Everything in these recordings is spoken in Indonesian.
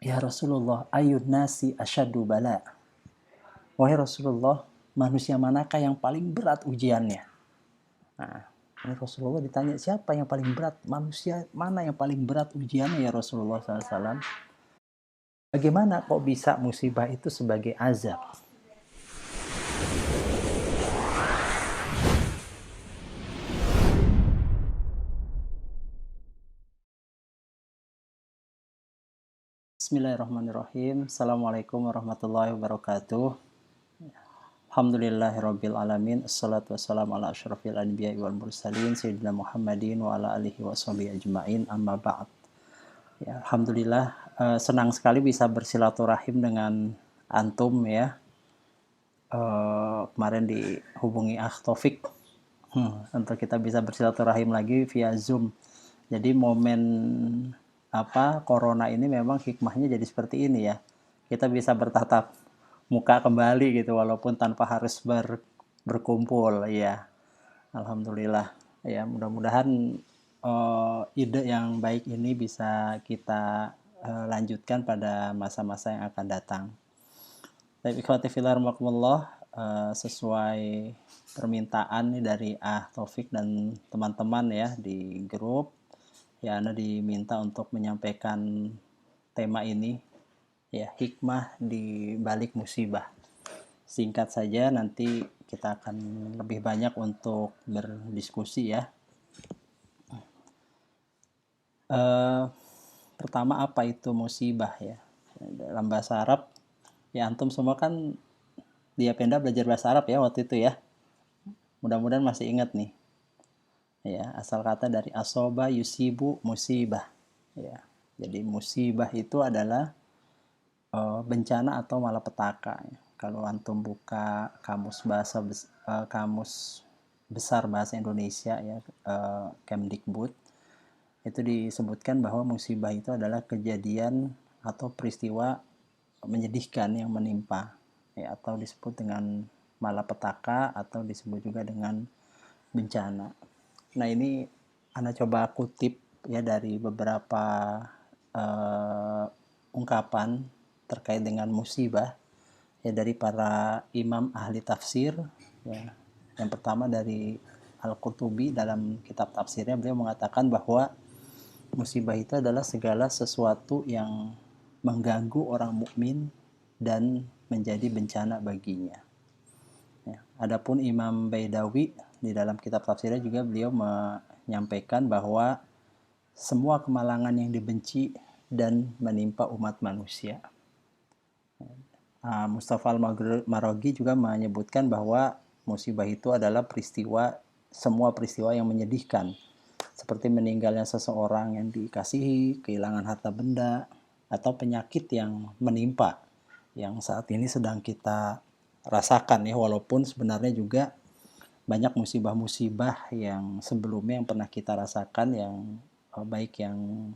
Ya Rasulullah, ayun nasi asyadu bala. Wahai Rasulullah, manusia manakah yang paling berat ujiannya? Nah, ini Rasulullah ditanya, siapa yang paling berat? Manusia mana yang paling berat ujiannya ya Rasulullah SAW? Bagaimana kok bisa musibah itu sebagai azab? Bismillahirrahmanirrahim. Assalamualaikum warahmatullahi wabarakatuh. Alhamdulillahirrabbilalamin. Assalatu wassalamu ala asyrafil anbiya'i wal mursalin Sayyidina Muhammadin wa ala alihi wa sahbihi ajma'in, amma ba'd. Ya, Alhamdulillah, senang sekali bisa bersilaturahim dengan antum ya. Kemarin dihubungi Taufik untuk kita bisa bersilaturahim lagi via Zoom. Jadi momen corona ini memang hikmahnya jadi seperti ini ya. Kita bisa bertatap muka kembali gitu walaupun tanpa harus berkumpul ya. Alhamdulillah ya, mudah-mudahan ide yang baik ini bisa kita lanjutkan pada masa-masa yang akan datang. Baik, ikhwati fillah rahimakumullah, sesuai permintaan nih dari Taufik dan teman-teman ya di grup, ya Anda diminta untuk menyampaikan tema ini ya, hikmah di balik musibah. Singkat saja, nanti kita akan lebih banyak untuk berdiskusi ya. Pertama, apa itu musibah ya? Dalam bahasa Arab, ya antum semua kan di Apenda belajar bahasa Arab ya waktu itu ya. Mudah-mudahan masih ingat nih. Ya, asal kata dari asoba yusibu musibah. Ya. Jadi musibah itu adalah bencana atau malapetaka. Ya. Kalau antum buka kamus besar bahasa Indonesia ya, Kemdikbud, itu disebutkan bahwa musibah itu adalah kejadian atau peristiwa menyedihkan yang menimpa ya, atau disebut dengan malapetaka atau disebut juga dengan bencana. Nah, ini Anda coba kutip ya dari beberapa ungkapan terkait dengan musibah ya dari para imam ahli tafsir ya. Yang pertama dari Al-Qurtubi, dalam kitab tafsirnya beliau mengatakan bahwa musibah itu adalah segala sesuatu yang mengganggu orang mukmin dan menjadi bencana baginya. Ya. Adapun Imam Baidawi di dalam kitab tafsirnya juga beliau menyampaikan bahwa semua kemalangan yang dibenci dan menimpa umat manusia. Mustafa Al-Maraghi juga menyebutkan bahwa musibah itu adalah semua peristiwa yang menyedihkan, seperti meninggalnya seseorang yang dikasihi, kehilangan harta benda, atau penyakit yang menimpa, yang saat ini sedang kita rasakan ya, walaupun sebenarnya juga banyak musibah-musibah yang sebelumnya yang pernah kita rasakan, yang baik yang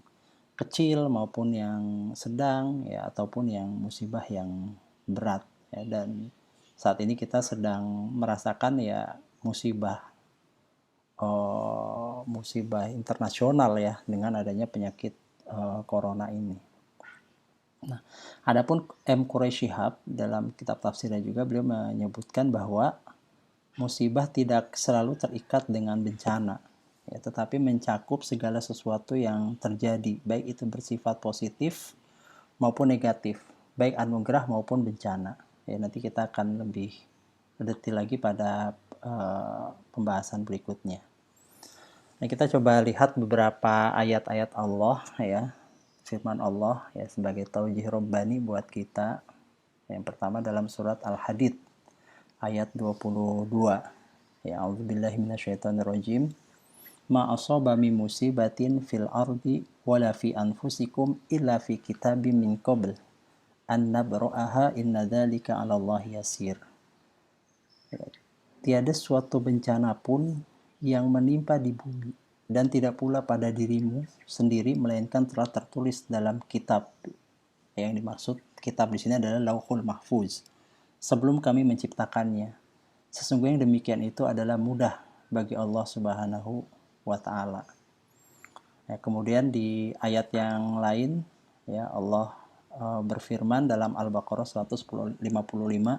kecil maupun yang sedang ya, ataupun yang musibah yang berat ya. Dan saat ini kita sedang merasakan ya musibah internasional ya, dengan adanya penyakit corona ini. Nah, adapun M. Quraish Shihab dalam kitab tafsirnya juga beliau menyebutkan bahwa musibah tidak selalu terikat dengan bencana ya, tetapi mencakup segala sesuatu yang terjadi, baik itu bersifat positif maupun negatif, baik anugerah maupun bencana ya. Nanti kita akan lebih detail lagi pada pembahasan berikutnya. Nah, kita coba lihat beberapa ayat-ayat Allah ya, firman Allah ya, sebagai taujih Rabbani buat kita. Yang pertama dalam surat Al-Hadid ayat 22 ya, a'udzubillahi minasyaitonirrajim, ma asaba min musibatin fil ardi wala fi anfusikum illa fi kitabim min qabl an nabra'aha inna dzalika 'alallahi yasir. Tiada suatu bencana pun yang menimpa di bumi dan tidak pula pada dirimu sendiri melainkan telah tertulis dalam kitab. Yang dimaksud kitab di sini adalah Lauhul Mahfuz, sebelum kami menciptakannya. Sesungguhnya demikian itu adalah mudah bagi Allah Subhanahu wa taala. Ya, kemudian di ayat yang lain ya, Allah berfirman dalam Al-Baqarah 155,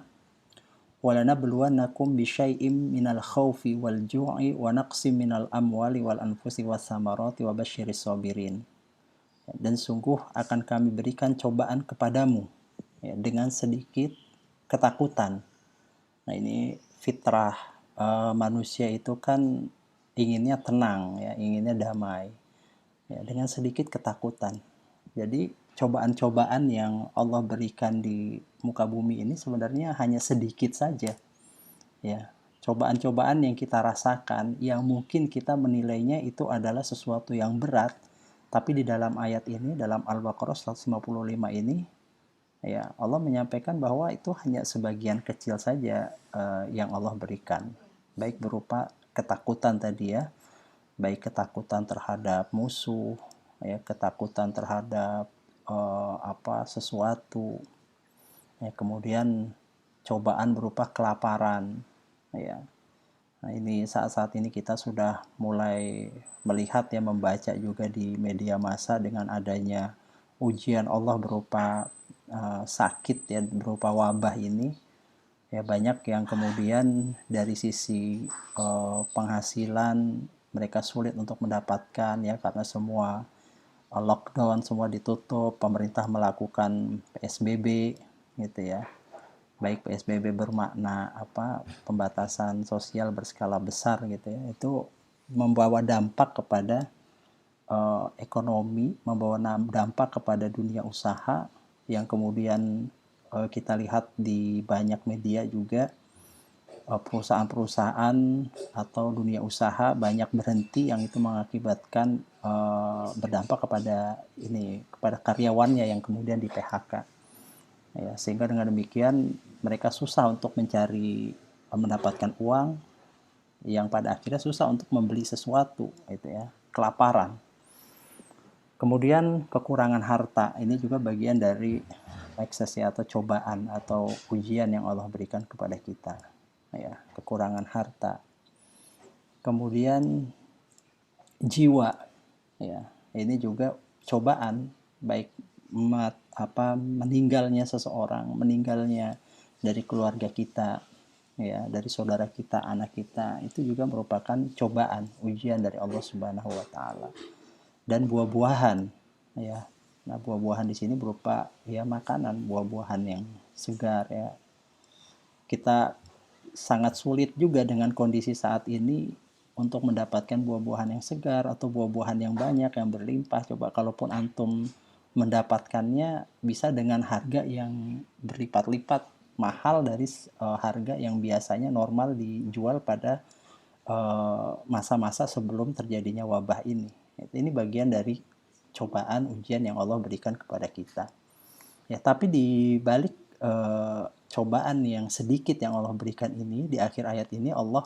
"Walanabluwannakum bisyai'im minal khaufi wal ju'i wa naqsim minal amwali wal anfusi was samarati wa basyiris sabirin." Dan sungguh akan kami berikan cobaan kepadamu ya, dengan sedikit ketakutan. Nah, ini fitrah manusia itu kan inginnya tenang ya, inginnya damai. Ya, dengan sedikit ketakutan. Jadi cobaan-cobaan yang Allah berikan di muka bumi ini sebenarnya hanya sedikit saja. Ya, cobaan-cobaan yang kita rasakan yang mungkin kita menilainya itu adalah sesuatu yang berat, tapi di dalam ayat ini, dalam Al-Baqarah 155 ini, ya Allah menyampaikan bahwa itu hanya sebagian kecil saja yang Allah berikan, baik berupa ketakutan tadi ya, baik ketakutan terhadap musuh, ya ketakutan terhadap sesuatu, ya kemudian cobaan berupa kelaparan, ya. Nah, ini saat-saat ini kita sudah mulai melihat ya, membaca juga di media massa dengan adanya ujian Allah berupa sakit ya, berupa wabah ini. Ya banyak yang kemudian dari sisi penghasilan mereka sulit untuk mendapatkan ya, karena semua lockdown, semua ditutup, pemerintah melakukan PSBB gitu ya. Baik PSBB bermakna pembatasan sosial berskala besar gitu ya, itu membawa dampak kepada ekonomi, membawa dampak kepada dunia usaha yang kemudian kita lihat di banyak media juga, perusahaan-perusahaan atau dunia usaha banyak berhenti, yang itu mengakibatkan berdampak kepada karyawannya yang kemudian di PHK. Ya, sehingga dengan demikian mereka susah untuk mendapatkan uang, yang pada akhirnya susah untuk membeli sesuatu, itu ya, kelaparan. Kemudian kekurangan harta, ini juga bagian dari eksesi atau cobaan atau ujian yang Allah berikan kepada kita. Ya, kekurangan harta. Kemudian jiwa, ya, ini juga cobaan, baik meninggalnya seseorang, meninggalnya dari keluarga kita, ya, dari saudara kita, anak kita, itu juga merupakan cobaan, ujian dari Allah Subhanahu wa taala. Dan buah-buahan, ya. Nah, buah-buahan di sini berupa ya makanan, buah-buahan yang segar ya. Kita sangat sulit juga dengan kondisi saat ini untuk mendapatkan buah-buahan yang segar atau buah-buahan yang banyak, yang berlimpah. Coba kalaupun antum mendapatkannya bisa dengan harga yang berlipat-lipat mahal dari harga yang biasanya normal dijual pada masa-masa sebelum terjadinya wabah ini. Ini bagian dari cobaan, ujian yang Allah berikan kepada kita. Ya, tapi di balik cobaan yang sedikit yang Allah berikan ini, di akhir ayat ini Allah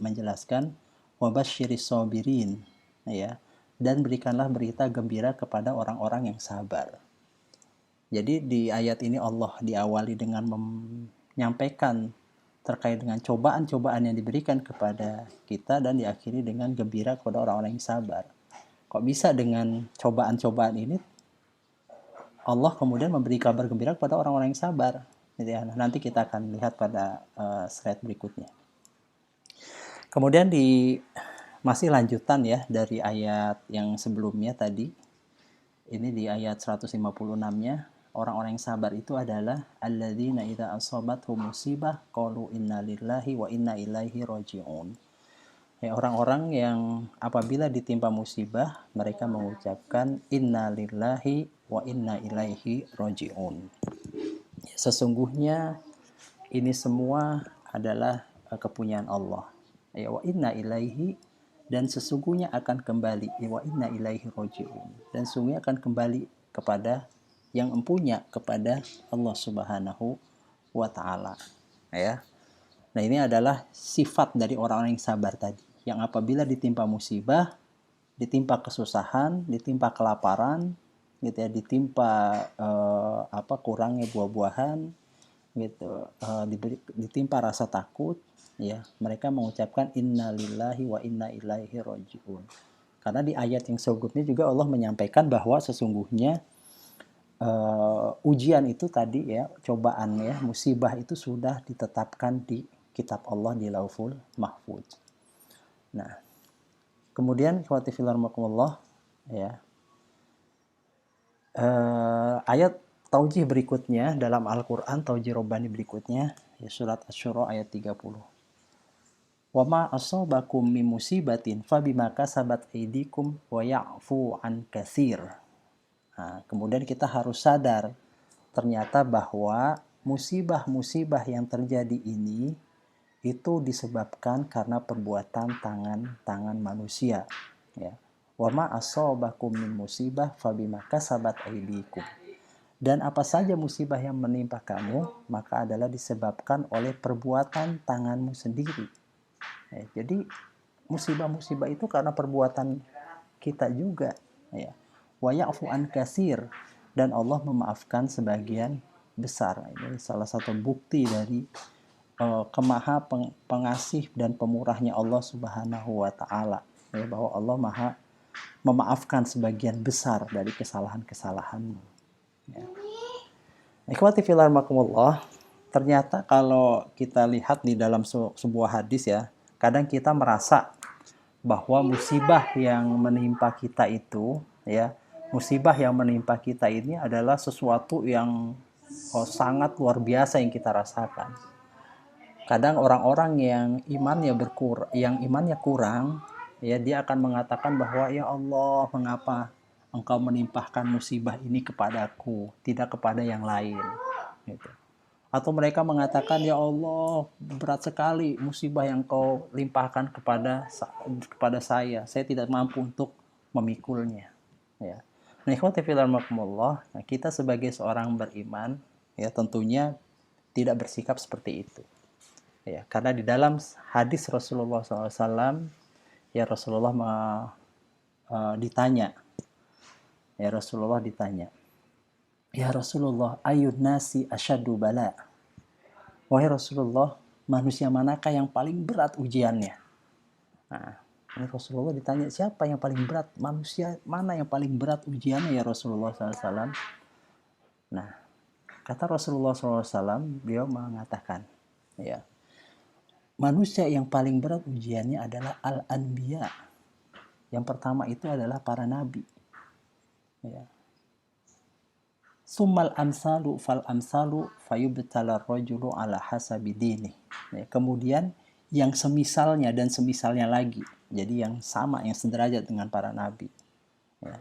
menjelaskan wabasyiris sabirin, ya, dan berikanlah berita gembira kepada orang-orang yang sabar. Jadi di ayat ini Allah diawali dengan menyampaikan terkait dengan cobaan-cobaan yang diberikan kepada kita, dan diakhiri dengan gembira kepada orang-orang yang sabar. Kok bisa dengan cobaan-cobaan ini Allah kemudian memberi kabar gembira kepada orang-orang yang sabar? Nanti kita akan lihat pada slide berikutnya. Kemudian masih lanjutan ya dari ayat yang sebelumnya tadi. Ini di ayat 156-nya, orang-orang yang sabar itu adalah alladzina idza asabathum musibah qalu inna lillahi wa inna ilaihi raji'un. Ya, orang-orang yang apabila ditimpa musibah, mereka mengucapkan inna lillahi wa inna ilaihi raji'un. Sesungguhnya ini semua adalah kepunyaan Allah. Ya, wa inna ilaihi, dan sesungguhnya akan kembali, wa inna ilaihi raji'un, dan sesungguhnya akan kembali kepada yang empunya, kepada Allah Subhanahu wa taala. Ya. Nah, ini adalah sifat dari orang-orang yang sabar tadi, yang apabila ditimpa musibah, ditimpa kesusahan, ditimpa kelaparan, gitu ya, ditimpa kurangnya buah-buahan, gitu, ditimpa rasa takut, ya, mereka mengucapkan innalillahi wa inna ilaihi raji'un. Karena di ayat yang sebelumnya juga Allah menyampaikan bahwa sesungguhnya ujian itu tadi ya, cobaan ya, musibah itu sudah ditetapkan di kitab Allah di Lauhul Mahfuz. Nah, kemudian ikhwati fillah rahimakumullah ya, ayat taujih berikutnya dalam Al-Qur'an, taujih Rabbani berikutnya ya, surat Asy-Syura ayat 30. Wa ma asabakum min musibatin fabima kasabat aydikum wa ya'fu an katsir. Nah, kemudian kita harus sadar ternyata bahwa musibah-musibah yang terjadi ini itu disebabkan karena perbuatan tangan-tangan manusia ya. Wa ma asabakum min musibah fabima kasabat aydikum. Dan apa saja musibah yang menimpa kamu maka adalah disebabkan oleh perbuatan tanganmu sendiri. Ya, jadi musibah-musibah itu karena perbuatan kita juga ya. Wa ya'fu an katsir, dan Allah memaafkan sebagian besar. Ini salah satu bukti dari kemaha pengasih dan pemurahnya Allah Subhanahu wa taala ya, bahwa Allah Maha memaafkan sebagian besar dari kesalahan-kesalahanmu ya. Ikhwati fillah rahimakumullah, ternyata kalau kita lihat di dalam sebuah hadis ya, kadang kita merasa bahwa musibah yang menimpa kita itu ya, musibah yang menimpa kita ini adalah sesuatu yang sangat luar biasa yang kita rasakan. Kadang orang-orang yang imannya kurang ya, dia akan mengatakan bahwa ya Allah, mengapa engkau menimpahkan musibah ini kepadaku, tidak kepada yang lain gitu. Atau mereka mengatakan ya Allah, berat sekali musibah yang kau limpahkan kepada saya tidak mampu untuk memikulnya ya. Nah, ikhwati fillah rahimakumullah, kita sebagai seorang beriman ya tentunya tidak bersikap seperti itu ya, karena di dalam hadis Rasulullah SAW ya, ditanya ya, Rasulullah ditanya, ya Rasulullah, ayun nasi asyadu bala. Wahai Rasulullah, manusia manakah yang paling berat ujiannya? Nah, ini Rasulullah ditanya, siapa yang paling berat? Manusia mana yang paling berat ujiannya ya Rasulullah SAW? Nah, kata Rasulullah SAW, beliau mengatakan, ya, manusia yang paling berat ujiannya adalah al-anbiya. Yang pertama itu adalah para nabi. Ya. Summal amsalu fal amsalu fayubtala rajulu ala hasabi dini. Ya, kemudian yang semisalnya dan semisalnya lagi. Jadi yang sama, yang sederajat dengan para nabi. Ya.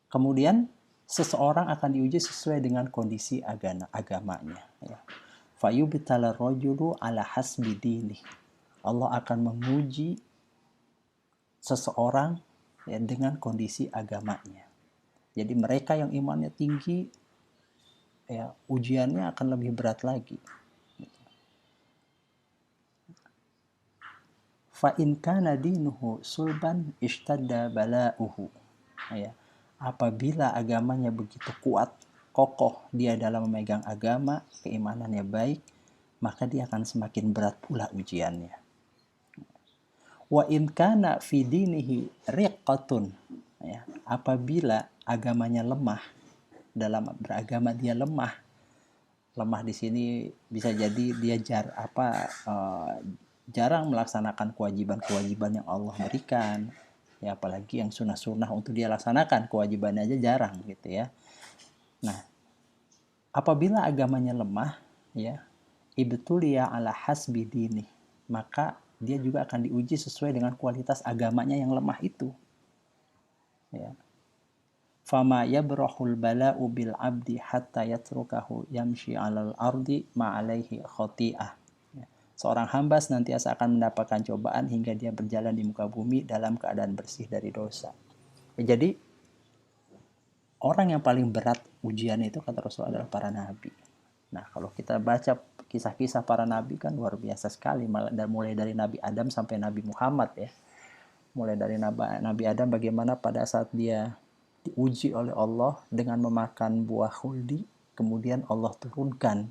Kemudian seseorang akan diuji sesuai dengan kondisi agamanya. Ya. Fayubtala rajulu ala hasbi dini. Allah akan menguji seseorang ya, dengan kondisi agamanya. Jadi mereka yang imannya tinggi ya, ujiannya akan lebih berat lagi. Fa in kana dinuhu sulban ishtadda bala'uhu. Ya. Apabila agamanya begitu kuat, kokoh dia dalam memegang agama, keimanannya baik, maka dia akan semakin berat pula ujiannya. Wa in kana fi dinihi riqqatun, ya, apabila agamanya lemah, dalam beragama dia lemah di sini bisa jadi dia jarang melaksanakan kewajiban yang Allah berikan ya, apalagi yang sunnah-sunnah untuk dia laksanakan, kewajibannya aja jarang gitu ya. Nah, apabila agamanya lemah ya, ibtuliya ala hasbi dini, maka dia juga akan diuji sesuai dengan kualitas agamanya yang lemah itu. Ya. Fama yabrahul bala'u bil abdi hatta yatrukahu yamshi 'alal ardi ma 'alaihi khati'ah. Ya. Seorang hamba senantiasa akan mendapatkan cobaan hingga dia berjalan di muka bumi dalam keadaan bersih dari dosa. Ya, jadi orang yang paling berat ujian itu kata Rasul adalah para nabi. Nah, kalau kita baca kisah-kisah para nabi kan luar biasa sekali, mulai dari Nabi Adam sampai Nabi Muhammad ya. Mulai dari Nabi Adam bagaimana pada saat dia diuji oleh Allah dengan memakan buah khuldi, kemudian Allah turunkan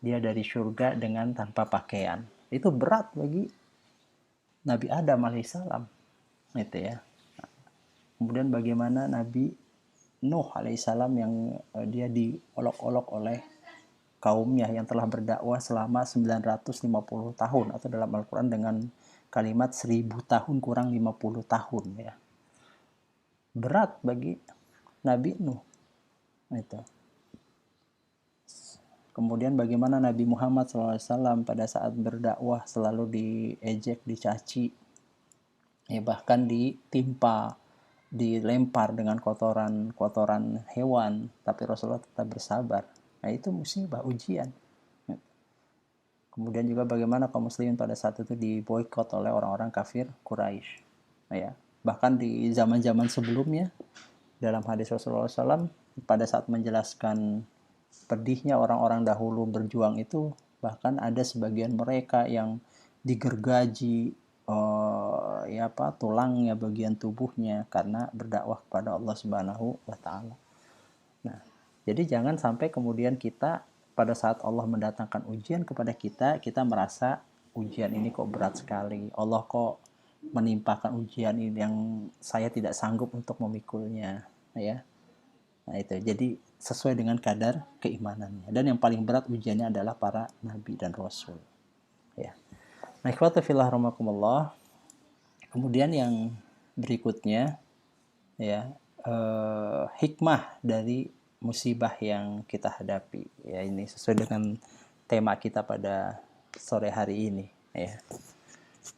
dia dari surga dengan tanpa pakaian. Itu berat bagi Nabi Adam alaihissalam. Itu ya. Kemudian bagaimana Nabi Nuh alaihissalam yang dia diolok-olok oleh kaumnya yang telah berdakwah selama 950 tahun, atau dalam Al-Quran dengan kalimat 1000 tahun kurang 50 tahun ya. Berat bagi Nabi Nuh itu. Kemudian bagaimana Nabi Muhammad SAW pada saat berdakwah selalu diejek, dicaci, ya bahkan ditimpa, dilempar dengan kotoran hewan, tapi Rasulullah tetap bersabar. Nah itu musibah, ujian. Kemudian juga bagaimana kaum muslimin pada saat itu diboikot oleh orang-orang kafir Quraisy. Ya, bahkan di zaman-zaman sebelumnya dalam hadis Rasulullah SAW pada saat menjelaskan pedihnya orang-orang dahulu berjuang itu, bahkan ada sebagian mereka yang digergaji ya apa tulangnya, bagian tubuhnya karena berdakwah kepada Allah Subhanahu wa taala. Nah, jadi jangan sampai kemudian kita pada saat Allah mendatangkan ujian kepada kita, kita merasa ujian ini kok berat sekali. Allah kok menimpakan ujian ini yang saya tidak sanggup untuk memikulnya, ya. Nah, itu. Jadi sesuai dengan kadar keimanannya. Dan yang paling berat ujiannya adalah para nabi dan rasul. Ya. Nah, ikhwata fillah rahimakumullah. Kemudian yang berikutnya ya, hikmah dari musibah yang kita hadapi. Ya, ini sesuai dengan tema kita pada sore hari ini ya.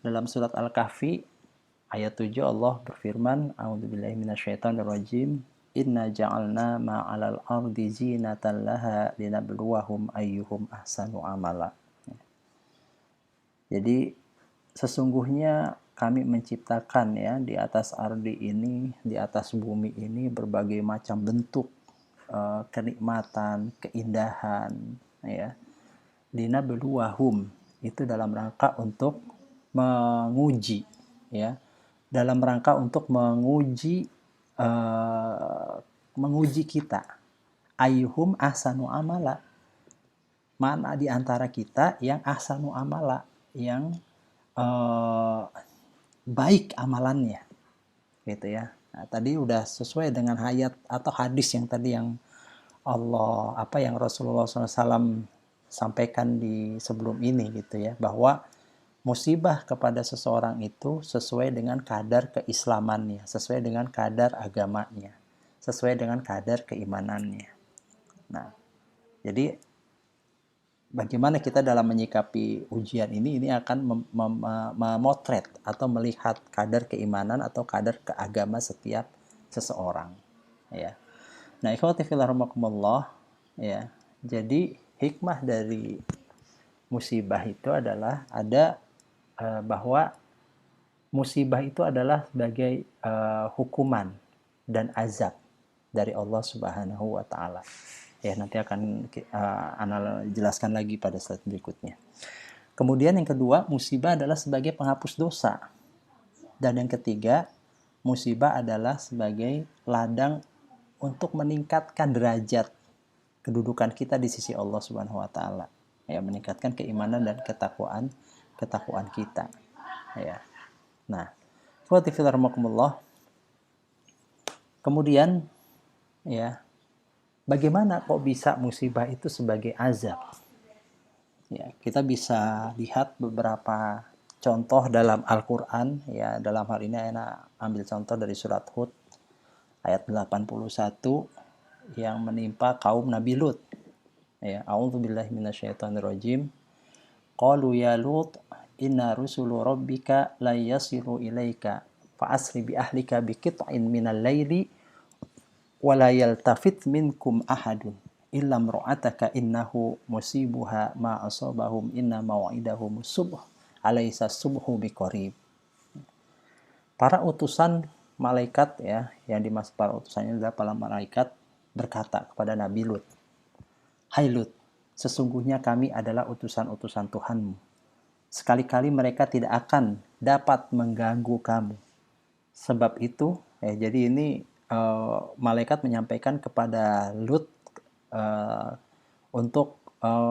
Dalam surat Al-Kahfi ayat 7 Allah berfirman, a'udzubillahi minasyaitonirrajim, inna ja'alna ma'alal ardi zinatan laha linabluwahum ayyuhum ahsanu amala. Jadi sesungguhnya kami menciptakan ya di atas ardi ini, di atas bumi ini berbagai macam bentuk kenikmatan, keindahan ya. Linabluwahum itu dalam rangka untuk menguji ya. Dalam rangka untuk menguji kita. Ayyuhum ahsanu amala. Mana di antara kita yang ahsanu amala, yang baik amalannya, gitu ya. Nah, tadi udah sesuai dengan ayat atau hadis yang tadi yang yang Rasulullah SAW sampaikan di sebelum ini gitu ya, bahwa musibah kepada seseorang itu sesuai dengan kadar keislamannya, sesuai dengan kadar agamanya, sesuai dengan kadar keimanannya. Nah, jadi bagaimana kita dalam menyikapi ujian ini akan memotret atau melihat kadar keimanan atau kadar keagama setiap seseorang ya. Nah, ikhwati fillah rahimakumullah ya. Jadi hikmah dari musibah itu adalah bahwa musibah itu adalah sebagai hukuman dan azab dari Allah Subhanahu wa taala. Ya, nanti akan Ana jelaskan lagi pada slide berikutnya. Kemudian yang kedua, musibah adalah sebagai penghapus dosa. Dan yang ketiga, musibah adalah sebagai ladang untuk meningkatkan derajat kedudukan kita di sisi Allah Subhanahu wa taala. Ya, meningkatkan keimanan dan ketakwaan kita. Ya. Nah, kemudian ya, bagaimana kok bisa musibah itu sebagai azab? Ya, kita bisa lihat beberapa contoh dalam Al-Qur'an ya. Dalam hal ini Ana ambil contoh dari surat Hud ayat 81 yang menimpa kaum Nabi Lut. Ya, a'udzubillahi minasyaitonirrajim. Qalu ya Lut inna rusulu rabbika la yasilu ilaika fa asri bi ahlika bi qit'in minal laili wa la yaltafit minkum ahadun illa imra'ataka innahu musibuha ma asabahum inna mau'idahum subh alaysa subhu biqarib. Para utusan malaikat ya, yang dimaksud para utusannya adalah para malaikat berkata kepada Nabi Lut, "Hai Lut, sesungguhnya kami adalah utusan-utusan Tuhanmu. Sekali-kali mereka tidak akan dapat mengganggu kamu. Sebab itu," jadi ini malaikat menyampaikan kepada Lut untuk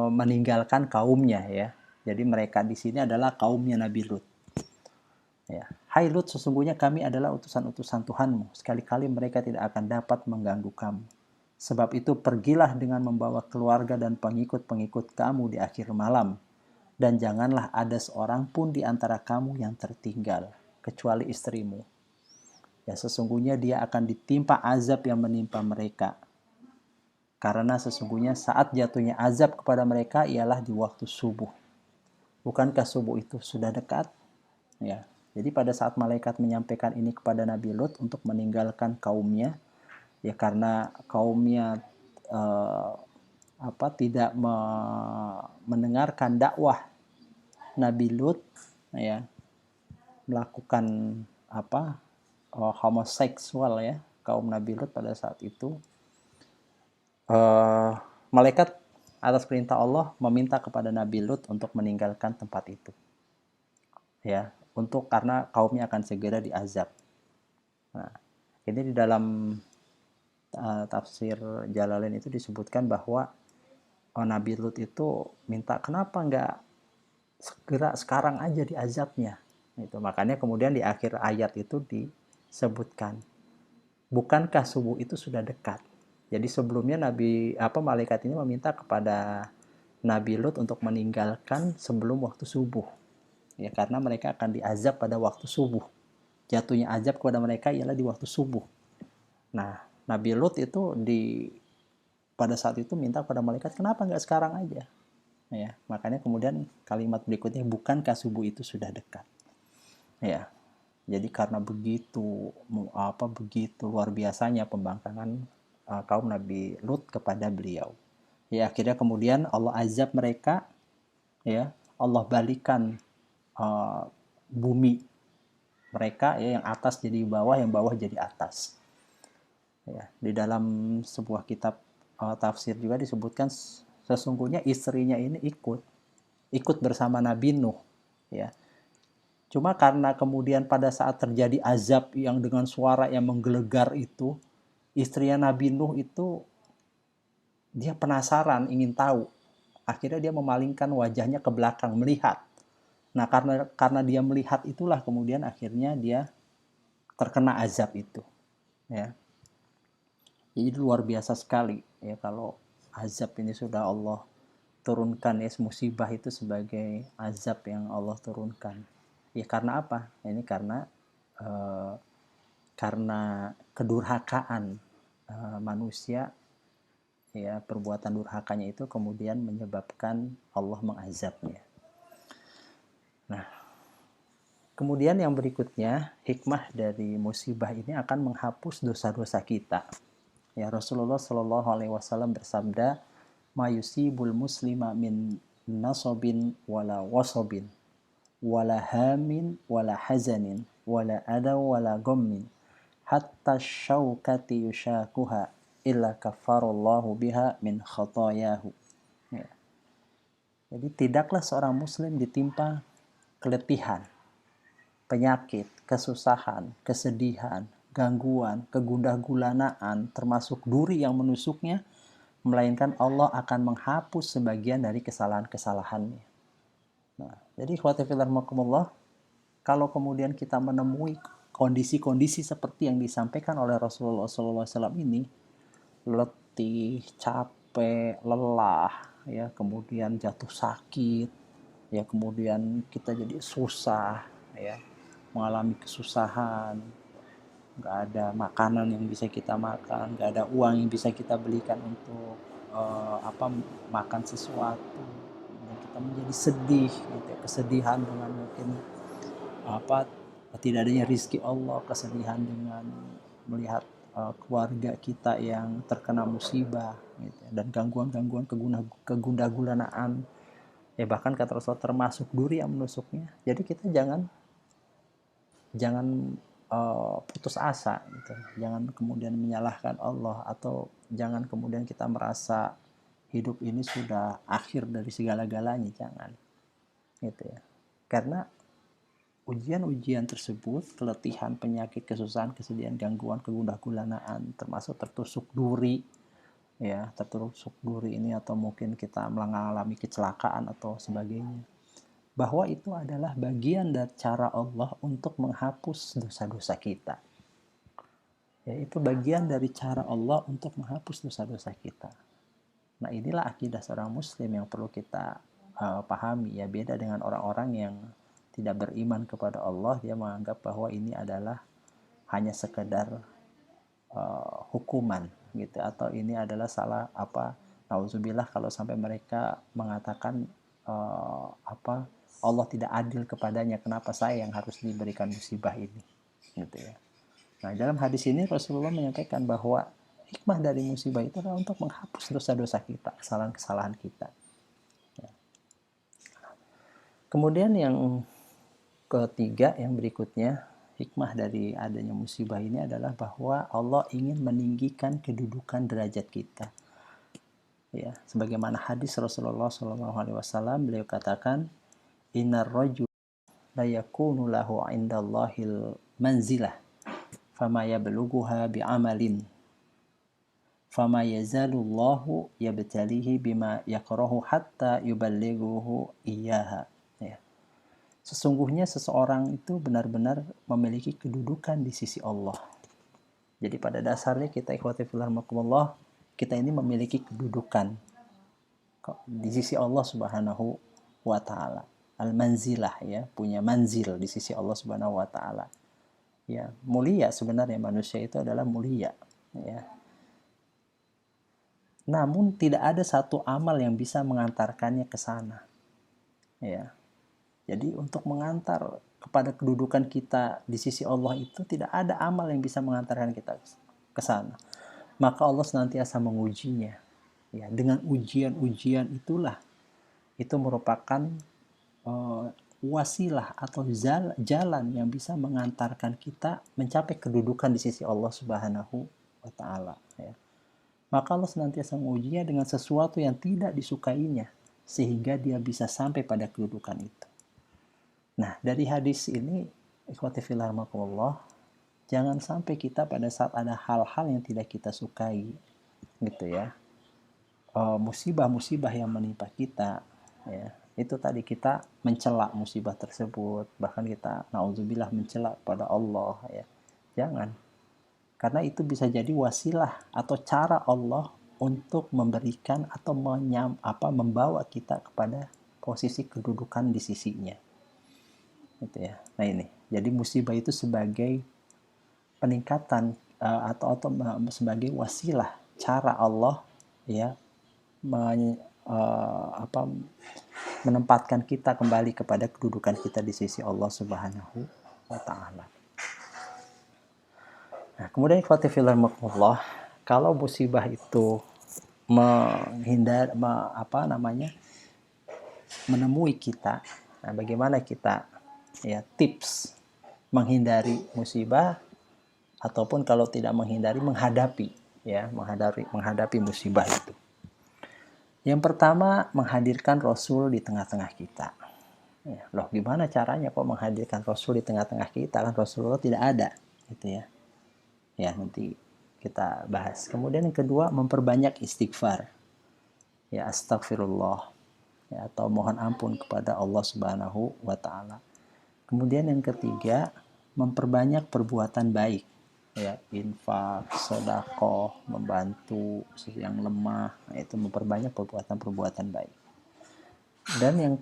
meninggalkan kaumnya ya. Jadi mereka di sini adalah kaumnya Nabi Lut. Ya. Hai Lut, sesungguhnya kami adalah utusan-utusan Tuhanmu. Sekali-kali mereka tidak akan dapat mengganggu kamu. Sebab itu pergilah dengan membawa keluarga dan pengikut-pengikut kamu di akhir malam. Dan janganlah ada seorang pun di antara kamu yang tertinggal, kecuali istrimu. Ya, sesungguhnya dia akan ditimpa azab yang menimpa mereka. Karena sesungguhnya saat jatuhnya azab kepada mereka ialah di waktu subuh. Bukankah subuh itu sudah dekat? Ya. Jadi pada saat malaikat menyampaikan ini kepada Nabi Lut untuk meninggalkan kaumnya, ya karena kaumnya tidak mendengarkan dakwah Nabi Lut, ya, melakukan homoseksual, ya, kaum Nabi Lut pada saat itu, malaikat atas perintah Allah meminta kepada Nabi Lut untuk meninggalkan tempat itu, ya, karena kaumnya akan segera diazab. Nah, ini di dalam tafsir Jalalain itu disebutkan bahwa Nabi Lut itu minta kenapa nggak segera sekarang aja diazabnya. Itu makanya kemudian di akhir ayat itu disebutkan, bukankah subuh itu sudah dekat. Jadi sebelumnya malaikat ini meminta kepada Nabi Lut untuk meninggalkan sebelum waktu subuh. Ya, karena mereka akan diazab pada waktu subuh. Jatuhnya azab kepada mereka ialah di waktu subuh. Nah, Nabi Lut itu pada saat itu minta kepada malaikat, kenapa nggak sekarang aja? Ya, makanya kemudian kalimat berikutnya, bukankah subuh itu sudah dekat? Ya, jadi karena begitu luar biasanya pembangkangan kaum Nabi Lut kepada beliau. Ya, akhirnya kemudian Allah azab mereka, ya, Allah balikan bumi mereka, ya, yang atas jadi bawah, yang bawah jadi atas. Ya, di dalam sebuah kitab tafsir juga disebutkan sesungguhnya istrinya ini ikut bersama Nabi Nuh, ya. Cuma karena kemudian pada saat terjadi azab yang dengan suara yang menggelegar itu, istrinya Nabi Nuh itu dia penasaran, ingin tahu. Akhirnya dia memalingkan wajahnya ke belakang melihat. Nah, karena dia melihat itulah kemudian akhirnya dia terkena azab itu, ya. Jadi luar biasa sekali, ya, kalau azab ini sudah Allah turunkan, ya, musibah itu sebagai azab yang Allah turunkan. Ya karena apa? Ini karena kedurhakaan manusia, ya, perbuatan durhakanya itu kemudian menyebabkan Allah mengazabnya. Nah, kemudian yang berikutnya, hikmah dari musibah ini akan menghapus dosa-dosa kita. Ya, Rasulullah Shallallahu Alaihi Wasallam bersabda, "Ma yusibul muslima min nasobin wala wasobin, wala hamin wala hazanin, wala adaw wala gommin, hatta syaukati yushakuha, illa kafarallahu biha min khatayahu." Ya. Jadi tidaklah seorang muslim ditimpa keletihan, penyakit, kesusahan, kesedihan, gangguan, kegundah gulanaan, termasuk duri yang menusuknya, melainkan Allah akan menghapus sebagian dari kesalahan-kesalahannya. Nah, jadi khawatirillah, kalau kemudian kita menemui kondisi-kondisi seperti yang disampaikan oleh Rasulullah SAW ini, letih, capek, lelah, ya, kemudian jatuh sakit, ya, kemudian kita jadi susah, ya, mengalami kesusahan, nggak ada makanan yang bisa kita makan, nggak ada uang yang bisa kita belikan untuk makan sesuatu, dan kita menjadi sedih, gitu, kesedihan dengan mungkin tidak adanya rizki Allah, kesedihan dengan melihat keluarga kita yang terkena musibah, gitu, dan gangguan-gangguan kegundah gulanaan, ya, bahkan kata Rasulullah termasuk duri yang menusuknya. Jadi kita jangan putus asa, gitu. Jangan kemudian menyalahkan Allah, atau jangan kemudian kita merasa hidup ini sudah akhir dari segala-galanya, jangan, gitu, ya. Karena ujian-ujian tersebut, keletihan, penyakit, kesusahan, kesedihan, gangguan, kegundah gulanaan, termasuk tertusuk duri, ya, tertusuk duri ini, atau mungkin kita mengalami kecelakaan atau sebagainya, bahwa itu adalah bagian dari cara Allah untuk menghapus dosa-dosa kita. Ya, itu bagian dari cara Allah untuk menghapus dosa-dosa kita. Nah, inilah akidah seorang muslim yang perlu kita pahami, ya. Beda dengan orang-orang yang tidak beriman kepada Allah, dia menganggap bahwa ini adalah hanya sekedar hukuman gitu, atau ini adalah salah apa, nauzubillah kalau sampai mereka mengatakan Allah tidak adil kepadanya, kenapa saya yang harus diberikan musibah ini gitu ya. Nah, dalam hadis ini Rasulullah menyampaikan bahwa hikmah dari musibah itu adalah untuk menghapus dosa-dosa kita, kesalahan-kesalahan kita. Ya. Kemudian yang ketiga, yang berikutnya, hikmah dari adanya musibah ini adalah bahwa Allah ingin meninggikan kedudukan derajat kita. Ya, sebagaimana hadis Rasulullah SAW, beliau katakan, Innar rajul la yakunu lahu indallahil manzilah fama yablughuha bi'amalin fama yazalullahu yabtalihi bima yakrahu hatta yuballighuhu iyyaha. Ya. Sesungguhnya seseorang itu benar-benar memiliki kedudukan di sisi Allah. Jadi pada dasarnya kita ikhwati fillah rahimakumullah, kita ini memiliki kedudukan di sisi Allah Subhanahu wa taala. Al-manzilah, ya, punya manzil di sisi Allah Subhanahu wa taala. Ya, mulia sebenarnya, manusia itu adalah mulia, ya. Namun tidak ada satu amal yang bisa mengantarkannya ke sana. Ya. Jadi untuk mengantar kepada kedudukan kita di sisi Allah itu tidak ada amal yang bisa mengantarkan kita ke sana. Maka Allah senantiasa mengujinya. Ya, dengan ujian-ujian itulah itu merupakan wasilah atau jalan yang bisa mengantarkan kita mencapai kedudukan di sisi Allah Subhanahu wa taala, ya. Maka Allah senantiasa mengujinya dengan sesuatu yang tidak disukainya sehingga dia bisa sampai pada kedudukan itu. Nah, dari hadis ini ikhwati fillah rahimakumullah, jangan sampai kita pada saat ada hal-hal yang tidak kita sukai gitu ya, musibah-musibah yang menimpa kita, ya, itu tadi kita mencela musibah tersebut, bahkan kita naudzubillah mencela pada Allah, ya. Jangan, karena itu bisa jadi wasilah atau cara Allah untuk memberikan atau membawa kita kepada posisi kedudukan di sisinya, gitu ya. Nah ini, jadi musibah itu sebagai peningkatan atau sebagai wasilah cara Allah, ya, menempatkan kita kembali kepada kedudukan kita di sisi Allah Subhanahu wa taala. Nah, kemudian ikhwati fillah rahimakumullah, kalau musibah itu menemui kita, nah bagaimana kita, ya, tips menghindari musibah, ataupun kalau tidak menghindari, menghadapi musibah itu. Yang pertama, menghadirkan Rasul di tengah-tengah kita. Ya, loh, gimana caranya kok menghadirkan Rasul di tengah-tengah kita? Kan Rasulullah tidak ada, gitu ya. Ya, nanti kita bahas. Kemudian yang kedua, memperbanyak istighfar. Ya, astagfirullah. Ya, atau mohon ampun kepada Allah Subhanahu wa taala. Kemudian yang ketiga, memperbanyak perbuatan baik. Ya, infak, sedekah, membantu yang lemah, itu memperbanyak perbuatan-perbuatan baik. Dan yang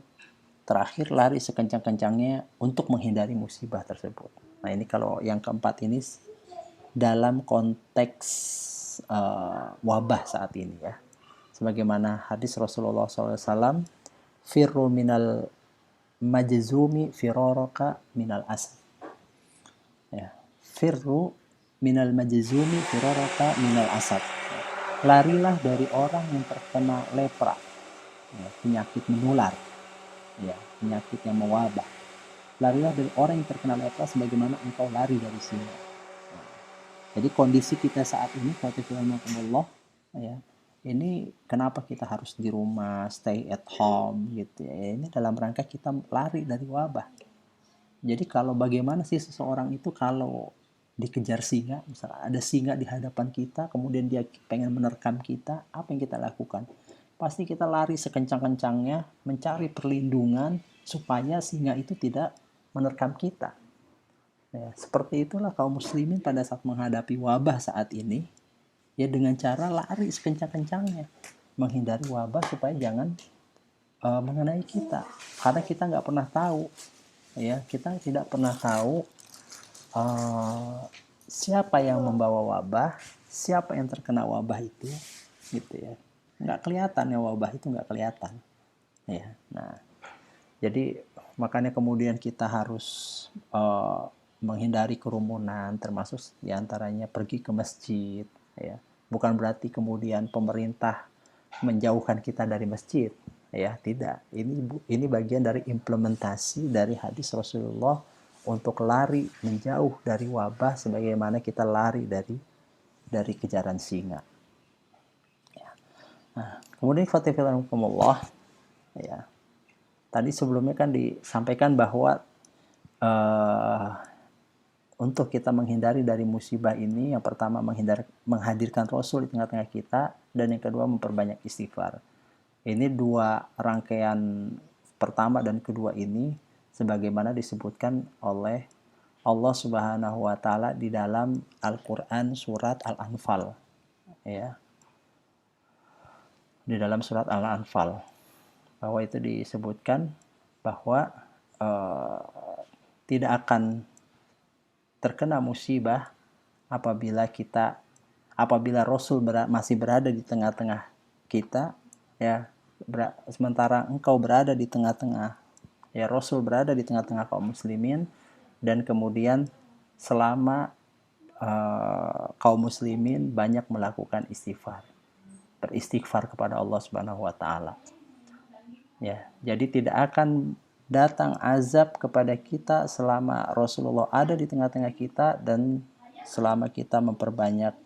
terakhir, lari sekencang-kencangnya untuk menghindari musibah tersebut. Nah, ini kalau yang keempat ini dalam konteks wabah saat ini, ya. Sebagaimana hadis Rasulullah SAW, firru minal majzumi firaraka minal asad. Ya, firru minal majzumi firaraka minal asad. Larilah dari orang yang terkena lepra, ya, penyakit menular, ya, penyakit yang mewabah. Larilah dari orang yang terkena lepra sebagaimana engkau lari dari singa. Ya. Jadi kondisi kita saat ini, ya, ini kenapa kita harus di rumah, stay at home gitu ya. Ini dalam rangka kita lari dari wabah. Jadi kalau bagaimana sih seseorang itu kalau dikejar singa, misalnya ada singa di hadapan kita, kemudian dia pengen menerkam kita, apa yang kita lakukan? Pasti kita lari sekencang-kencangnya, mencari perlindungan, supaya singa itu tidak menerkam kita. Ya, seperti itulah kaum muslimin pada saat menghadapi wabah saat ini, ya dengan cara lari sekencang-kencangnya, menghindari wabah supaya jangan mengenai kita, karena kita nggak pernah tahu, ya kita tidak pernah tahu siapa yang membawa wabah, siapa yang terkena wabah itu, gitu ya. Nggak kelihatan ya, wabah itu nggak kelihatan, ya. Nah, jadi makanya kemudian kita harus menghindari kerumunan, termasuk diantaranya pergi ke masjid, ya. Bukan berarti kemudian pemerintah menjauhkan kita dari masjid, ya tidak. Ini bagian dari implementasi dari hadis Rasulullah untuk lari menjauh dari wabah, sebagaimana kita lari dari kejaran singa. Ya. Nah, kemudian fatihillah, ya. Tadi sebelumnya kan disampaikan bahwa untuk kita menghindari dari musibah ini, yang pertama menghadirkan Rasul di tengah-tengah kita, dan yang kedua memperbanyak istighfar. Ini dua rangkaian pertama dan kedua ini sebagaimana disebutkan oleh Allah Subhanahu wa taala di dalam Al-Qur'an surat Al-Anfal, ya. Di dalam surat Al-Anfal, bahwa itu disebutkan bahwa tidak akan terkena musibah apabila Rasul masih berada di tengah-tengah kita, ya. Sementara engkau berada di tengah-tengah, ya, Rasul berada di tengah-tengah kaum muslimin, dan kemudian selama kaum muslimin banyak melakukan beristighfar kepada Allah Subhanahu wa taala. Ya, jadi tidak akan datang azab kepada kita selama Rasulullah ada di tengah-tengah kita dan selama kita memperbanyak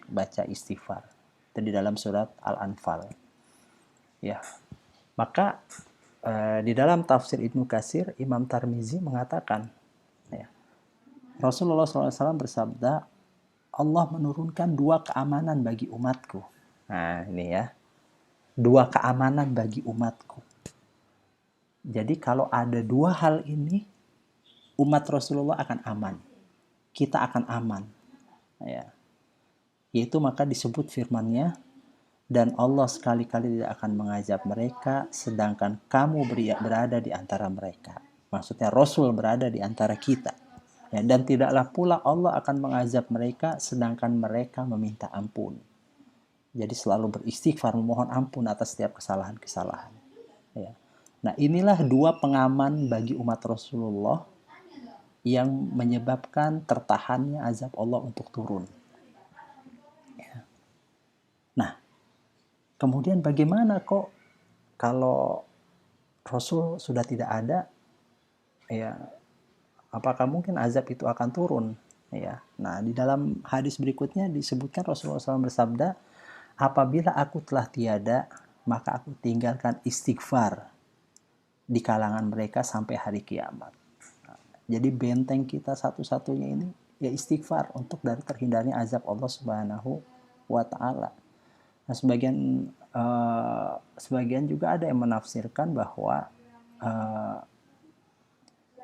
baca istighfar. Itu di dalam surat Al-Anfal. Ya. Maka di dalam tafsir Ibnu Katsir, Imam Tirmizi mengatakan, ya, Rasulullah SAW bersabda, Allah menurunkan 2 keamanan bagi umatku. Nah, ini ya. 2 keamanan bagi umatku. Jadi kalau ada 2 hal ini, umat Rasulullah akan aman. Kita akan aman. Ya. Yaitu maka disebut firman-Nya, dan Allah sekali-kali tidak akan mengazab mereka sedangkan kamu berada di antara mereka. Maksudnya Rasul berada di antara kita. Ya, dan tidaklah pula Allah akan mengazab mereka sedangkan mereka meminta ampun. Jadi selalu beristighfar, memohon ampun atas setiap kesalahan-kesalahan. Ya. Nah, inilah 2 pengaman bagi umat Rasulullah yang menyebabkan tertahannya azab Allah untuk turun. Ya. Nah, kemudian bagaimana kok kalau Rasul sudah tidak ada, ya, apakah mungkin azab itu akan turun? Ya. Nah, di dalam hadis berikutnya disebutkan Rasulullah SAW bersabda, apabila aku telah tiada, maka aku tinggalkan istighfar di kalangan mereka sampai hari kiamat. Nah, jadi benteng kita satu-satunya ini ya istighfar untuk dari terhindarnya azab Allah Subhanahu wa taala. Nah, sebagian juga ada yang menafsirkan bahwa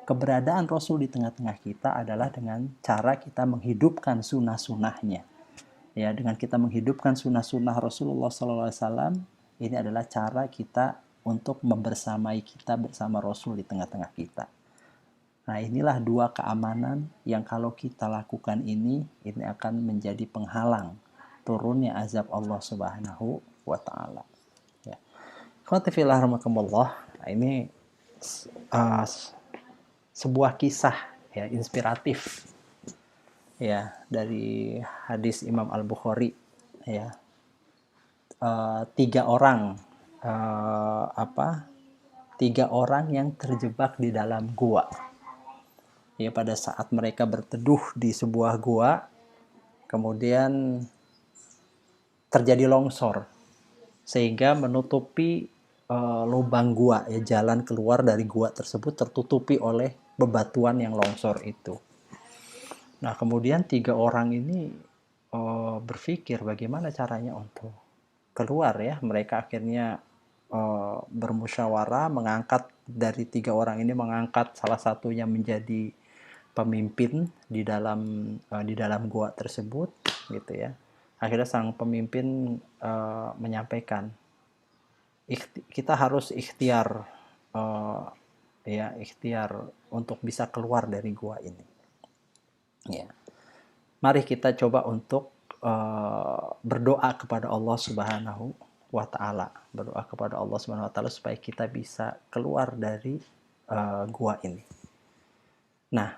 keberadaan Rasul di tengah-tengah kita adalah dengan cara kita menghidupkan sunnah-sunnahnya. Ya, dengan kita menghidupkan sunnah-sunnah Rasulullah SAW, ini adalah cara kita untuk membersamai kita bersama Rasul di tengah-tengah kita. Nah, inilah 2 keamanan yang kalau kita lakukan ini akan menjadi penghalang turunnya azab Allah Subhanahu wa taala. Ya. Khotifillah rahmatullah. Ini sebuah kisah ya inspiratif ya dari hadis Imam Al-Bukhari, ya. 3 orang 3 orang yang terjebak di dalam gua. Ya, pada saat mereka berteduh di sebuah gua, kemudian terjadi longsor sehingga menutupi lubang gua, ya, jalan keluar dari gua tersebut tertutupi oleh bebatuan yang longsor itu. Nah, kemudian 3 orang ini berpikir bagaimana caranya untuk keluar, ya. Mereka akhirnya bermusyawarah mengangkat dari 3 orang ini mengangkat salah satunya menjadi pemimpin di dalam gua tersebut, gitu ya. Akhirnya sang pemimpin menyampaikan, kita harus ikhtiar, ikhtiar untuk bisa keluar dari gua ini. Ya, mari kita coba untuk berdoa kepada Allah Subhanahu wa Ta'ala, berdoa kepada Allah Subhanahu wa Ta'ala supaya kita bisa keluar dari gua ini. Nah,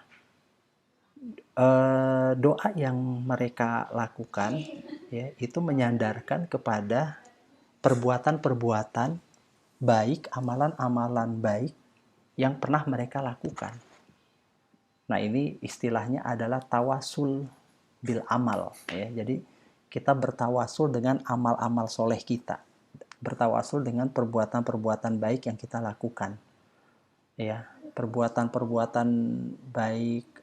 doa yang mereka lakukan ya itu menyandarkan kepada perbuatan-perbuatan baik, amalan-amalan baik yang pernah mereka lakukan. Nah, ini istilahnya adalah tawasul bil amal ya. Jadi kita bertawasul dengan amal-amal soleh kita, bertawasul dengan perbuatan-perbuatan baik yang kita lakukan ya, perbuatan-perbuatan baik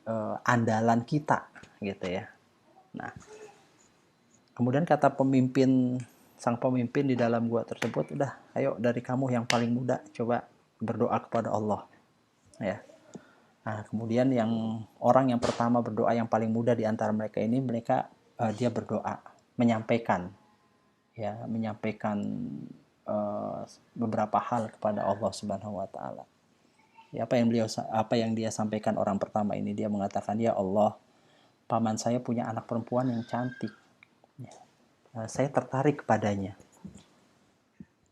andalan kita gitu ya. Nah, kemudian kata sang pemimpin di dalam gua tersebut, udah ayo dari kamu yang paling muda coba berdoa kepada Allah ya. Nah, kemudian orang yang pertama berdoa, yang paling muda di antara mereka ini, dia berdoa, menyampaikan beberapa hal kepada Allah Subhanahu wa Ta'ala. Ya, apa yang dia sampaikan orang pertama ini, dia mengatakan, ya Allah, paman saya punya anak perempuan yang cantik, ya, saya tertarik kepadanya.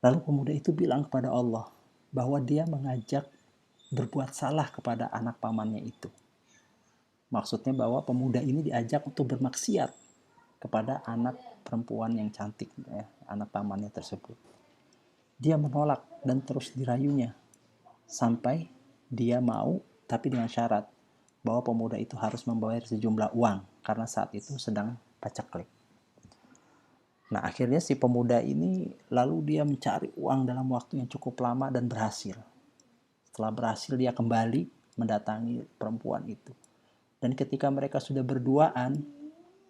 Lalu pemuda itu bilang kepada Allah bahwa dia mengajak berbuat salah kepada anak pamannya itu. Maksudnya bahwa pemuda ini diajak untuk bermaksiat kepada anak perempuan yang cantik, ya, anak pamannya tersebut. Dia menolak dan terus dirayunya sampai dia mau, tapi dengan syarat bahwa pemuda itu harus membayar sejumlah uang karena saat itu sedang pacaklik. Nah, akhirnya si pemuda ini lalu dia mencari uang dalam waktu yang cukup lama dan berhasil. Setelah berhasil, dia kembali mendatangi perempuan itu. Dan ketika mereka sudah berduaan,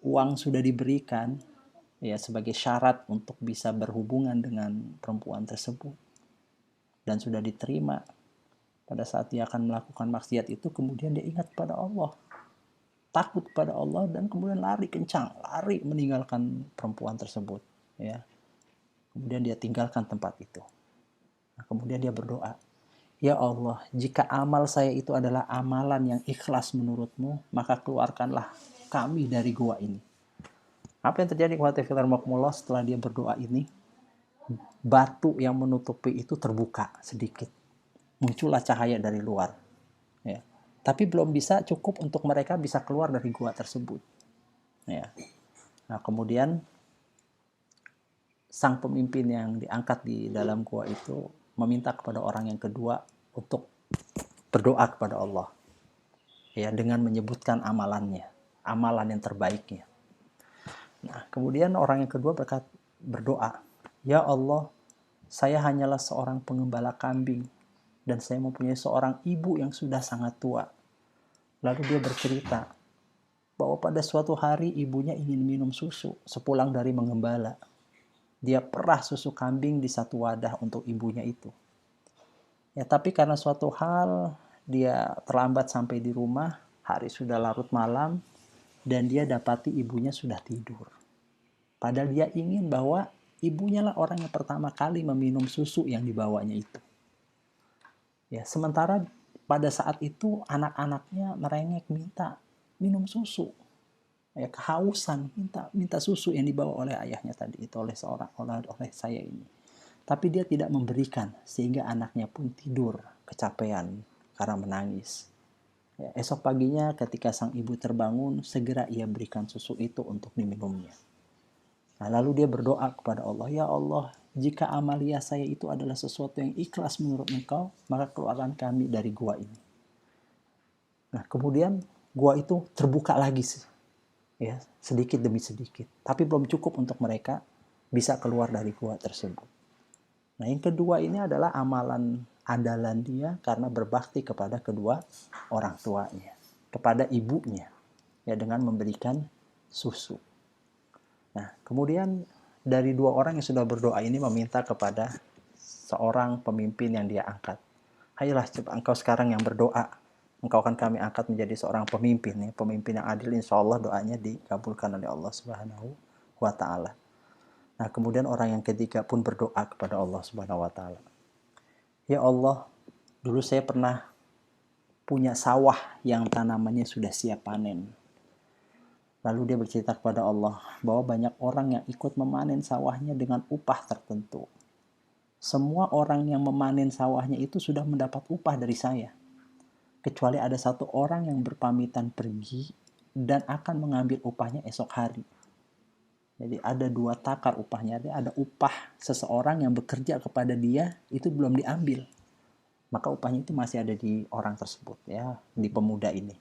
uang sudah diberikan ya sebagai syarat untuk bisa berhubungan dengan perempuan tersebut. Dan sudah diterima. Pada saat dia akan melakukan maksiat itu, kemudian dia ingat pada Allah. Takut pada Allah dan kemudian lari kencang, lari meninggalkan perempuan tersebut. Ya. Kemudian dia tinggalkan tempat itu. Nah, kemudian dia berdoa, ya Allah, jika amal saya itu adalah amalan yang ikhlas menurutmu, maka keluarkanlah kami dari gua ini. Apa yang terjadi kepada Firman setelah dia berdoa ini? Batu yang menutupi itu terbuka sedikit. Muncullah cahaya dari luar. Ya. Tapi belum bisa cukup untuk mereka bisa keluar dari gua tersebut. Ya. Nah, kemudian sang pemimpin yang diangkat di dalam gua itu meminta kepada orang yang kedua untuk berdoa kepada Allah. Ya, dengan menyebutkan amalannya, amalan yang terbaiknya. Nah, kemudian orang yang kedua berdoa, ya Allah, saya hanyalah seorang pengembala kambing dan saya mempunyai seorang ibu yang sudah sangat tua. Lalu dia bercerita bahwa pada suatu hari ibunya ingin minum susu sepulang dari mengembala. Dia perah susu kambing di satu wadah untuk ibunya itu. Ya, tapi karena suatu hal dia terlambat sampai di rumah, hari sudah larut malam, dan dia dapati ibunya sudah tidur. Padahal dia ingin bahwa ibunya lah orang yang pertama kali meminum susu yang dibawanya itu. Ya, sementara pada saat itu anak-anaknya merengek minta minum susu. Ya, kehausan minta susu yang dibawa oleh ayahnya tadi itu oleh saya ini. Tapi dia tidak memberikan sehingga anaknya pun tidur kecapean karena menangis. Ya, esok paginya ketika sang ibu terbangun, segera ia berikan susu itu untuk diminumnya. Nah, lalu dia berdoa kepada Allah, ya Allah, jika amalia saya itu adalah sesuatu yang ikhlas menurut Engkau, maka keluarkan kami dari gua ini. Nah, kemudian gua itu terbuka lagi, ya, sedikit demi sedikit. Tapi belum cukup untuk mereka bisa keluar dari gua tersebut. Nah, yang kedua ini adalah amalan andalan dia karena berbakti kepada kedua orang tuanya, kepada ibunya, ya, dengan memberikan susu. Nah, kemudian dari dua orang yang sudah berdoa ini meminta kepada seorang pemimpin yang dia angkat. Ayolah coba engkau sekarang yang berdoa, engkau akan kami angkat menjadi seorang pemimpin, ya, pemimpin yang adil, insya Allah doanya dikabulkan oleh Allah Subhanahu wa Ta'ala. Nah, kemudian orang yang ketiga pun berdoa kepada Allah Subhanahu wa Ta'ala. Ya Allah, dulu saya pernah punya sawah yang tanamannya sudah siap panen. Lalu dia bercerita kepada Allah bahwa banyak orang yang ikut memanen sawahnya dengan upah tertentu. Semua orang yang memanen sawahnya itu sudah mendapat upah dari saya. Kecuali ada satu orang yang berpamitan pergi dan akan mengambil upahnya esok hari. Jadi ada dua takar upahnya. Ada upah seseorang yang bekerja kepada dia, itu belum diambil. Maka upahnya itu masih ada di orang tersebut, ya, di pemuda ini.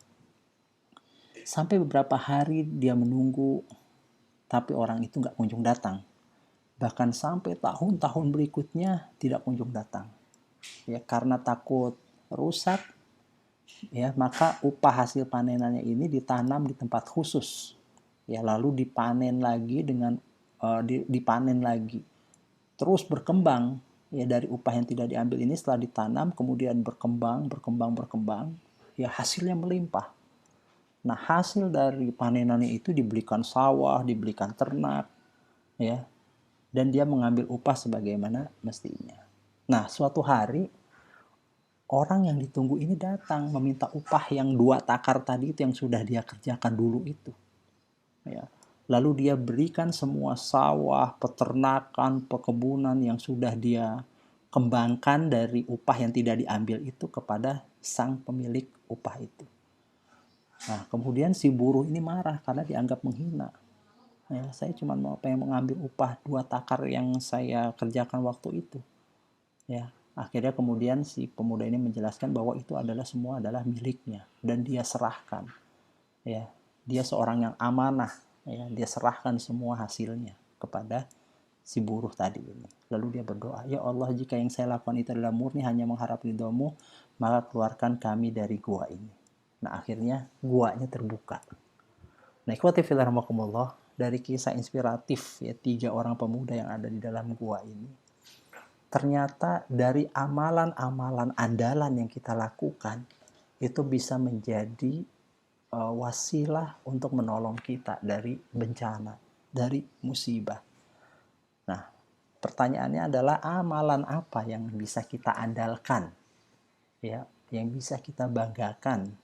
Sampai beberapa hari dia menunggu, tapi orang itu nggak kunjung datang. Bahkan sampai tahun-tahun berikutnya tidak kunjung datang. Ya, karena takut rusak, ya, maka upah hasil panenannya ini ditanam di tempat khusus. Ya, lalu dipanen lagi dipanen lagi. Terus berkembang, ya, dari upah yang tidak diambil ini setelah ditanam kemudian berkembang, ya, hasilnya melimpah. Nah, hasil dari panenannya itu dibelikan sawah, dibelikan ternak, ya, dan dia mengambil upah sebagaimana mestinya. Nah, suatu hari orang yang ditunggu ini datang meminta upah yang dua takar tadi itu yang sudah dia kerjakan dulu itu. Ya. Lalu dia berikan semua sawah, peternakan, perkebunan yang sudah dia kembangkan dari upah yang tidak diambil itu kepada sang pemilik upah itu. Nah, kemudian si buruh ini marah karena dianggap menghina. Ya, saya cuma pengen mengambil upah dua takar yang saya kerjakan waktu itu. Ya, akhirnya kemudian si pemuda ini menjelaskan bahwa itu semua adalah miliknya dan dia serahkan. Ya, dia seorang yang amanah. Ya, dia serahkan semua hasilnya kepada si buruh tadi ini. Lalu dia berdoa, ya Allah, jika yang saya lakukan itu adalah murni hanya mengharap ridho-Mu, maka keluarkan kami dari gua ini. Nah, akhirnya guanya terbuka. Nah, ikhwati fillah rahimakumullah, dari kisah inspiratif, ya, 3 orang pemuda yang ada di dalam gua ini, ternyata dari amalan-amalan andalan yang kita lakukan itu bisa menjadi wasilah untuk menolong kita dari bencana, dari musibah. Nah, pertanyaannya adalah amalan apa yang bisa kita andalkan, ya, yang bisa kita banggakan,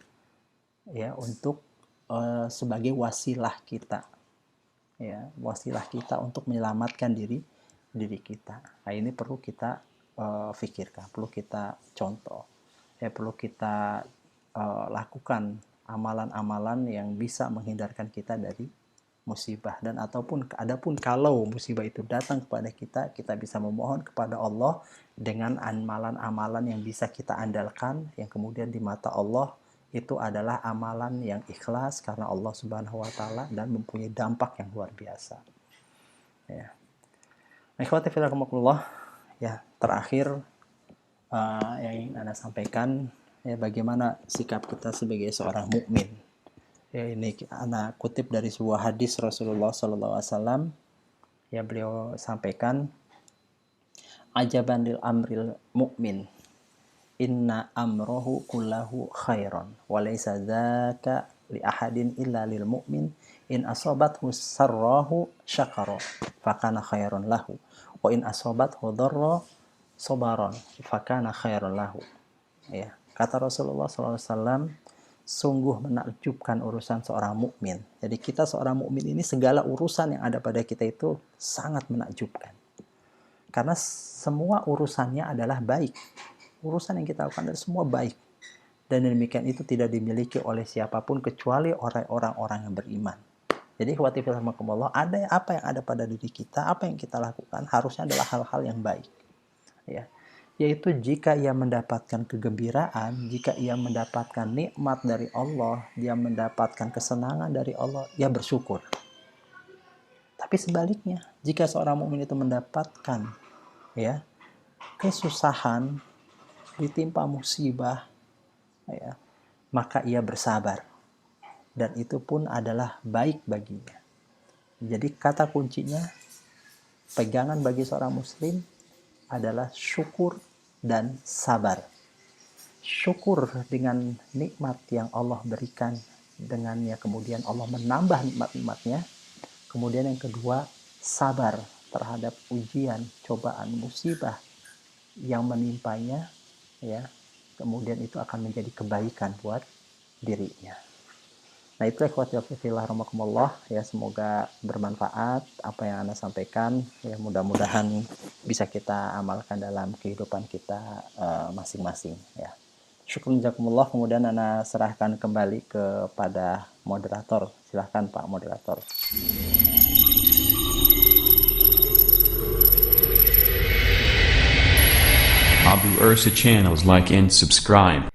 ya, untuk sebagai wasilah kita, ya, wasilah kita untuk menyelamatkan diri kita. Nah, ini perlu kita pikirkan, perlu kita contoh, ya, perlu kita lakukan amalan-amalan yang bisa menghindarkan kita dari musibah. Dan adapun kalau musibah itu datang kepada kita, kita bisa memohon kepada Allah dengan amalan-amalan yang bisa kita andalkan, yang kemudian di mata Allah itu adalah amalan yang ikhlas karena Allah Subhanahu wa Ta'ala dan mempunyai dampak yang luar biasa. Ya. Ikhwati fillah rahimakumullah, ya, terakhir yang ingin Anda sampaikan, ya, bagaimana sikap kita sebagai seorang mukmin. Ya, ini Anda kutip dari sebuah hadis Rasulullah SAW. Ya, beliau sampaikan, ajaban lil amril mukmin, inna amrohu kullahu khairan wa laysa dzaka li ahadin illa lil mu'min in asabathu sarrahu syakara fakana khairan lahu wa in asabathu dharra sabaran fakana khairan lahu. Ya, kata Rasulullah SAW, sungguh menakjubkan urusan seorang mukmin. Jadi kita seorang mukmin ini segala urusan yang ada pada kita itu sangat menakjubkan. Karena semua urusannya adalah baik. Urusan yang kita lakukan adalah semua baik. Dan demikian itu tidak dimiliki oleh siapapun kecuali orang-orang yang beriman. Jadi ikhwati fillah rahimakumullah, apa yang ada pada diri kita, apa yang kita lakukan harusnya adalah hal-hal yang baik. Ya. Yaitu jika ia mendapatkan kegembiraan, jika ia mendapatkan nikmat dari Allah, dia mendapatkan kesenangan dari Allah, ia bersyukur. Tapi sebaliknya, jika seorang mukmin itu mendapatkan, ya, kesusahan, ditimpa musibah, ya, maka ia bersabar. Dan itu pun adalah baik baginya. Jadi kata kuncinya, pegangan bagi seorang muslim adalah syukur dan sabar. syukur dengan nikmat yang Allah berikan dengannya, kemudian Allah menambah nikmat-nikmatnya. Kemudian yang kedua, sabar terhadap ujian, cobaan, musibah yang menimpanya, ya. Kemudian itu akan menjadi kebaikan buat dirinya. Nah, itu ikhwati fillah rahimakumullah, ya, semoga bermanfaat apa yang Anda sampaikan, ya, mudah-mudahan bisa kita amalkan dalam kehidupan kita masing-masing, ya. Syukur jazakumullah. Kemudian Anda serahkan kembali kepada moderator. Silahkan Pak moderator. Abu Ursa channels, like and subscribe.